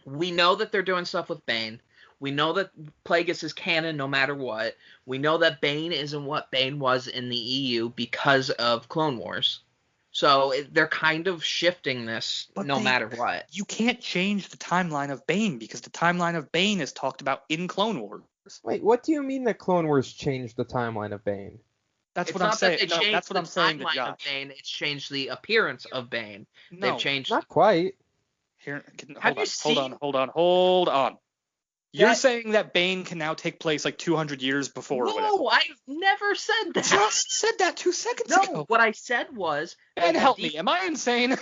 We know that they're doing stuff with Bane. We know that Plagueis is canon no matter what. We know that Bane isn't what Bane was in the EU because of Clone Wars. So they're kind of shifting this no matter what. You can't change the timeline of Bane because the timeline of Bane is talked about in Clone Wars. Wait, what do you mean that Clone Wars changed the timeline of Bane? That's what I'm saying. No, that's what I'm saying to Josh. Of Bane, it's changed the appearance of Bane. No, they've changed. Not quite. Here, hold on. You're saying that Bane can now take place like 200 years before. No, I've never said that. Just said that 2 seconds ago. No, what I said was. And help me. Am I insane?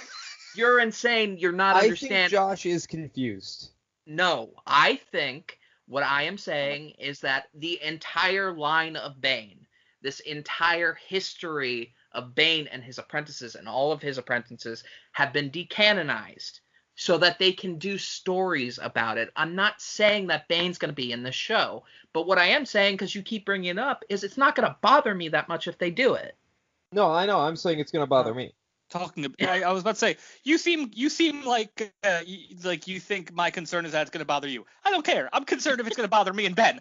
You're insane. You're not understanding. I think Josh is confused. No, I think what I am saying is that the entire line of Bane, this entire history of Bane and his apprentices and all of his apprentices have been decanonized so that they can do stories about it. I'm not saying that Bane's going to be in the show, but what I am saying, because you keep bringing it up, is it's not going to bother me that much if they do it. No, I know. I'm saying it's going to bother me. I was about to say, you seem like you think my concern is that it's going to bother you. I don't care. I'm concerned if it's going to bother me and Ben.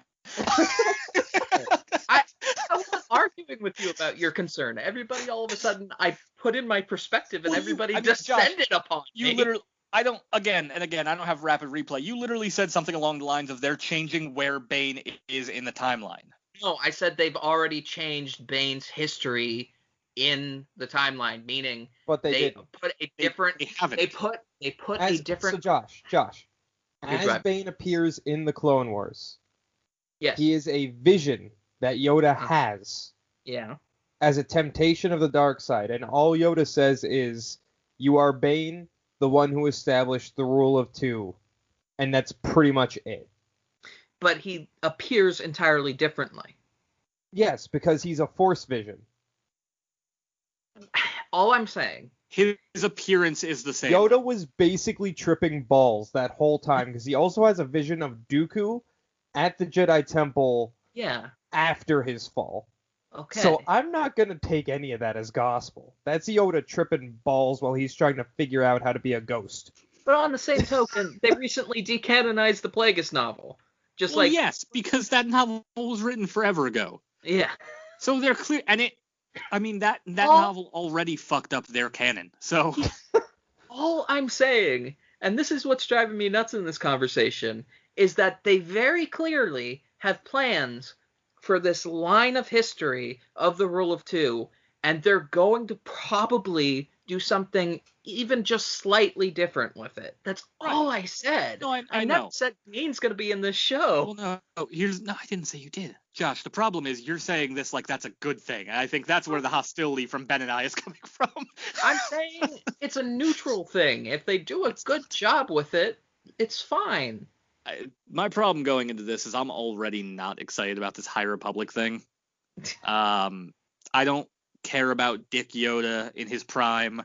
I wasn't arguing with you about your concern. Everybody, all of a sudden, I put in my perspective, and everybody descended upon me. You literally. I don't have rapid replay. You literally said something along the lines of they're changing where Bane is in the timeline. No, I said they've already changed Bane's history in the timeline, meaning they put a different. They haven't. They put a different. So Josh, as Bane appears in the Clone Wars, yes, he is a vision that Yoda has. Yeah. As a temptation of the dark side, and all Yoda says is, "You are Bane, the one who established the rule of two," and that's pretty much it. But he appears entirely differently. Yes, because he's a Force vision. All I'm saying, his appearance is the same. Yoda was basically tripping balls that whole time because he also has a vision of Dooku at the Jedi Temple. Yeah. After his fall. Okay. So I'm not going to take any of that as gospel. That's Yoda tripping balls while he's trying to figure out how to be a ghost. But on the same token, they recently decanonized the Plagueis novel. Yes, because that novel was written forever ago. Yeah. So they're clear, and that novel already fucked up their canon. So all I'm saying, and this is what's driving me nuts in this conversation, is that they very clearly have plans for this line of history of the Rule of Two, and they're going to probably do something even just slightly different with it. That's all I said. No, I never know. said Bane's going to be in this show. Well, no, I didn't say you did. Josh, the problem is you're saying this like that's a good thing, and I think that's where the hostility from Ben and I is coming from. I'm saying it's a neutral thing. If they do a good job with it, it's fine. My problem going into this is I'm already not excited about this High Republic thing. I don't care about Dick Yoda in his prime.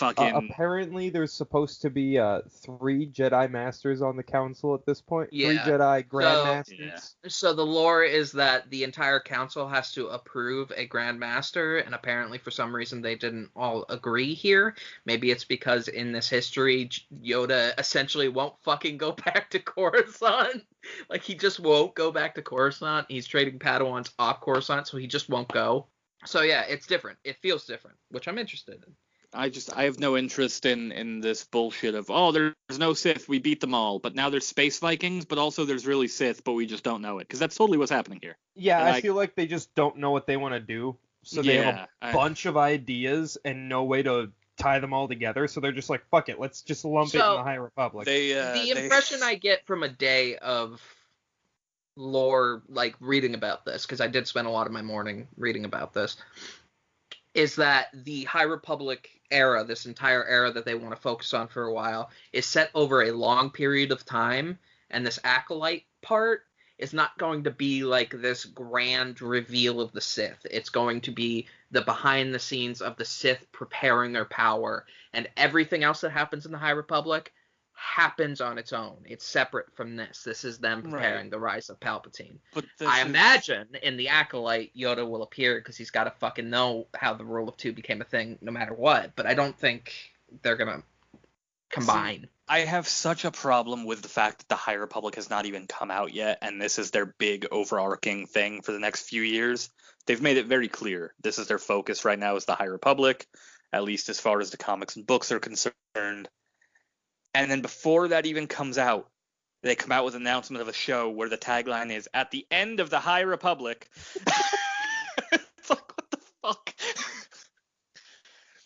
Apparently, there's supposed to be 3 Jedi Masters on the Council at this point. Yeah. 3 Jedi Grand Masters. So the lore is that the entire Council has to approve a Grand Master, and apparently for some reason they didn't all agree here. Maybe it's because in this history, Yoda essentially won't fucking go back to Coruscant. Like, he just won't go back to Coruscant. He's trading Padawans off Coruscant, so he just won't go. So yeah, it's different. It feels different, which I'm interested in. I have no interest in this bullshit of, there's no Sith, we beat them all, but now there's space Vikings, but also there's really Sith, but we just don't know it, because that's totally what's happening here. Yeah, I feel like they just don't know what they want to do, so they have a bunch of ideas and no way to tie them all together, so they're just like, fuck it, let's just lump it in the High Republic. The impression I get from a day of lore, like, reading about this, because I did spend a lot of my morning reading about this, is that the High Republic era, this entire era that they want to focus on for a while, is set over a long period of time, and this Acolyte part is not going to be like this grand reveal of the Sith. It's going to be the behind the scenes of the Sith preparing their power, and everything else that happens in the High Republic happens on its own. It's separate from this. This is them preparing the rise of Palpatine. I imagine in the Acolyte, Yoda will appear because he's got to fucking know how the Rule of Two became a thing no matter what, but I don't think they're going to combined. I have such a problem with the fact that the High Republic has not even come out yet, and this is their big overarching thing for the next few years. They've made it very clear. This is their focus right now is the High Republic, at least as far as the comics and books are concerned. And then before that even comes out, they come out with an announcement of a show where the tagline is, "At the end of the High Republic." It's like, what the fuck?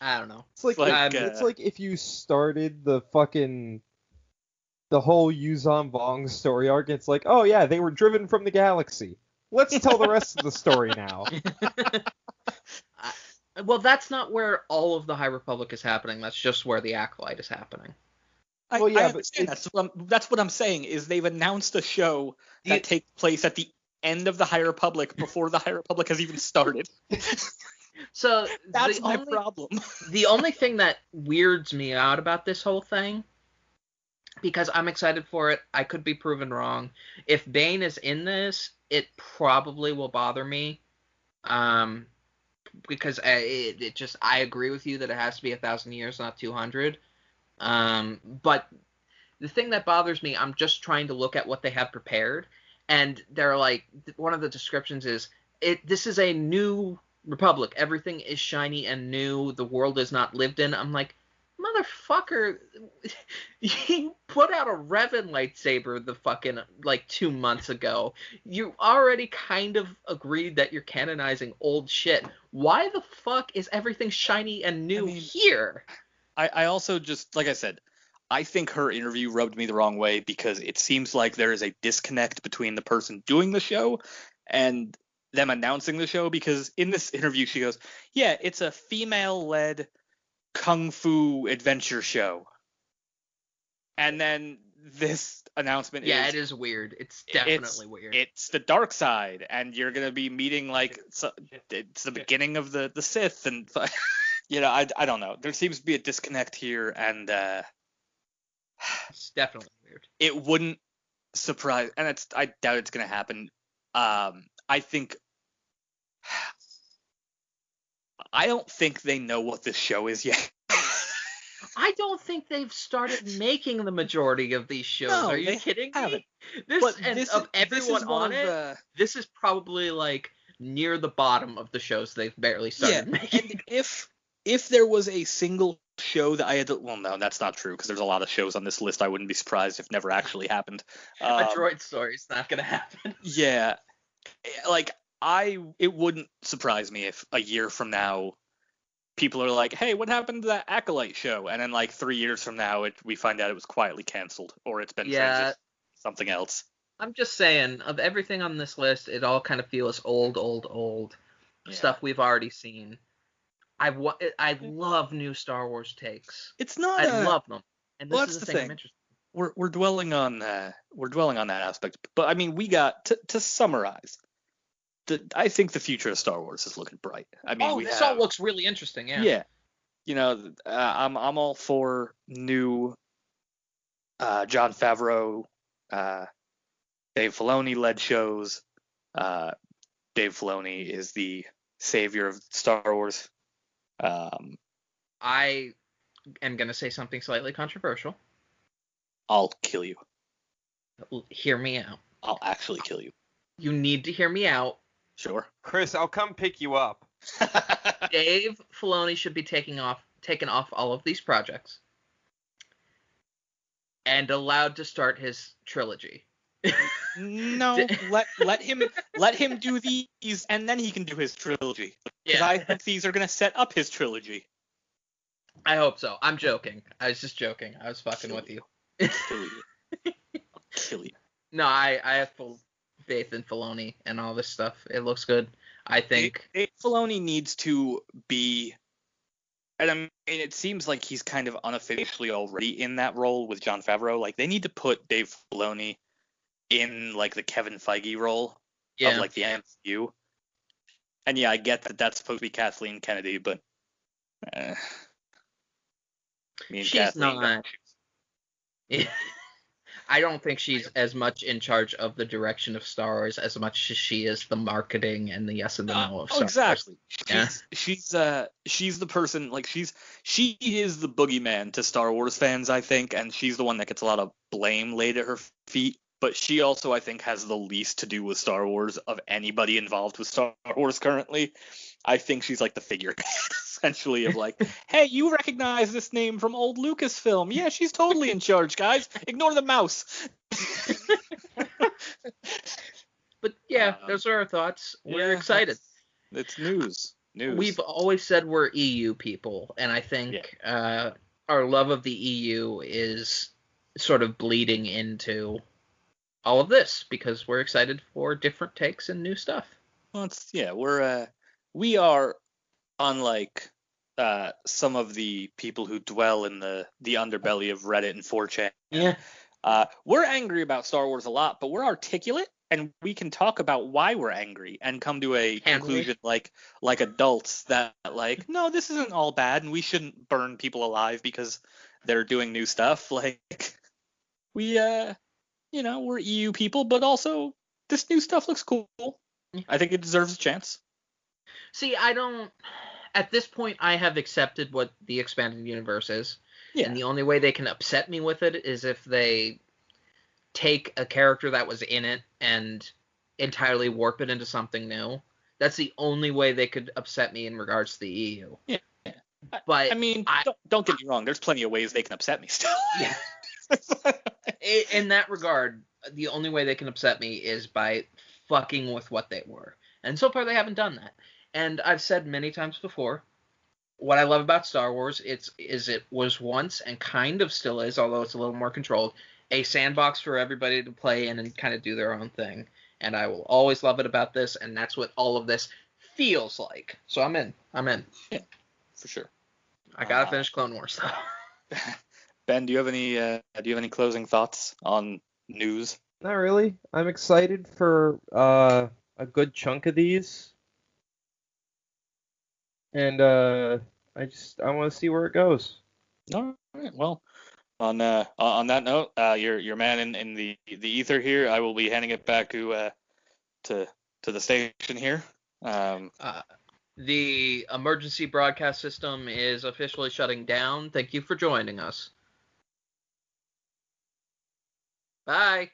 I don't know. It's like if you started the whole Yuzan Vong story arc. It's like, oh yeah, they were driven from the galaxy. Let's tell the rest of the story now. Well, that's not where all of the High Republic is happening. That's just where the Acolyte is happening. I understand. That's what I'm saying. Is they've announced a show that takes place at the end of the High Republic before the High Republic has even started. So that's my problem. The only thing that weirds me out about this whole thing, because I'm excited for it, I could be proven wrong. If Bane is in this, it probably will bother me. Because I agree with you that it has to be 1,000 years, not 200. But the thing that bothers me, I'm just trying to look at what they have prepared, and they're like, one of the descriptions is, this is a new Republic. Everything is shiny and new. The world is not lived in. I'm like, motherfucker, you put out a Revan lightsaber the fucking, 2 months ago. You already kind of agreed that you're canonizing old shit. Why the fuck is everything shiny and new here? I also just, like I said, I think her interview rubbed me the wrong way because it seems like there is a disconnect between the person doing the show and them announcing the show, because in this interview she goes, yeah, it's a female-led kung fu adventure show. And then this announcement it is weird. It's definitely weird. It's the dark side, and you're going to be meeting, it's the beginning of the Sith, and, I don't know. There seems to be a disconnect here, and it's definitely weird. It wouldn't surprise, and I doubt it's going to happen. I don't think they know what this show is yet. I don't think they've started making the majority of these shows. No, are you kidding me? This is probably near the bottom of the shows they've barely started making. And if there was a single show that I had to, well, no, that's not true, because there's a lot of shows on this list I wouldn't be surprised if never actually happened. A droid story is not going to happen. Yeah. It wouldn't surprise me if a year from now people are like, hey, what happened to that Acolyte show? And then 3 years from now we find out it was quietly canceled, or it's been transitioned to something else. I'm just saying, of everything on this list, it all kind of feels old stuff we've already seen. I love new Star Wars takes. It's not. I love them, and this is the thing I'm interested in. We're dwelling on that aspect, but I mean, we got to summarize. I think the future of Star Wars is looking bright. I mean, this all looks really interesting. Yeah. Yeah. I'm all for new Jon Favreau, Dave Filoni led shows. Dave Filoni is the savior of Star Wars. I am going to say something slightly controversial. I'll kill you. Hear me out. I'll actually kill you. You need to hear me out. Sure. Chris, I'll come pick you up. Dave Filoni should be taken off all of these projects and allowed to start his trilogy. No, let him do these, and then he can do his trilogy. Because I think these are going to set up his trilogy. I hope so. I'm joking. I was just joking. I was fucking with you. I'll kill you. No, I have full faith in Filoni and all this stuff. It looks good. I think Dave Filoni needs to be, and I mean, it seems like he's kind of unofficially already in that role with Jon Favreau. They need to put Dave Filoni in the Kevin Feige role of the MCU. And I get that that's supposed to be Kathleen Kennedy, but she's Kathleen not. I don't think she's as much in charge of the direction of Star Wars as much as she is the marketing and the yes and the no of Star exactly. Wars. She's the person, like she is the boogeyman to Star Wars fans, I think, and she's the one that gets a lot of blame laid at her feet. But she also, I think, has the least to do with Star Wars of anybody involved with Star Wars currently. I think she's like the figurehead, essentially, of like, hey, you recognize this name from old Lucasfilm? Yeah, she's totally in charge, guys. Ignore the mouse. But yeah, those are our thoughts. We're excited. It's news. We've always said we're EU people, and I think our love of the EU is sort of bleeding into all of this because we're excited for different takes and new stuff. Well, we are unlike some of the people who dwell in the underbelly of Reddit and 4chan. Yeah. We're angry about Star Wars a lot, but we're articulate and we can talk about why we're angry and come to a conclusion like adults that like, no, this isn't all bad and we shouldn't burn people alive because they're doing new stuff. Like we're EU people, but also this new stuff looks cool. I think it deserves a chance. See, at this point, I have accepted what the expanded universe is. Yeah. And the only way they can upset me with it is if they take a character that was in it and entirely warp it into something new. That's the only way they could upset me in regards to the EU. Yeah. But I mean, don't get me wrong. There's plenty of ways they can upset me still. Yeah. In that regard, the only way they can upset me is by fucking with what they were. And so far, they haven't done that. And I've said many times before, what I love about Star Wars is it was once and kind of still is, although it's a little more controlled, a sandbox for everybody to play in and kind of do their own thing. And I will always love it about this, and that's what all of this feels like. So I'm in. Yeah, for sure. I gotta finish Clone Wars though. Ben, do you have any closing thoughts on news? Not really. I'm excited for a good chunk of these. And I want to see where it goes. All right. Well, on that note, your man in the ether here, I will be handing it back to the station here. The emergency broadcast system is officially shutting down. Thank you for joining us. Bye.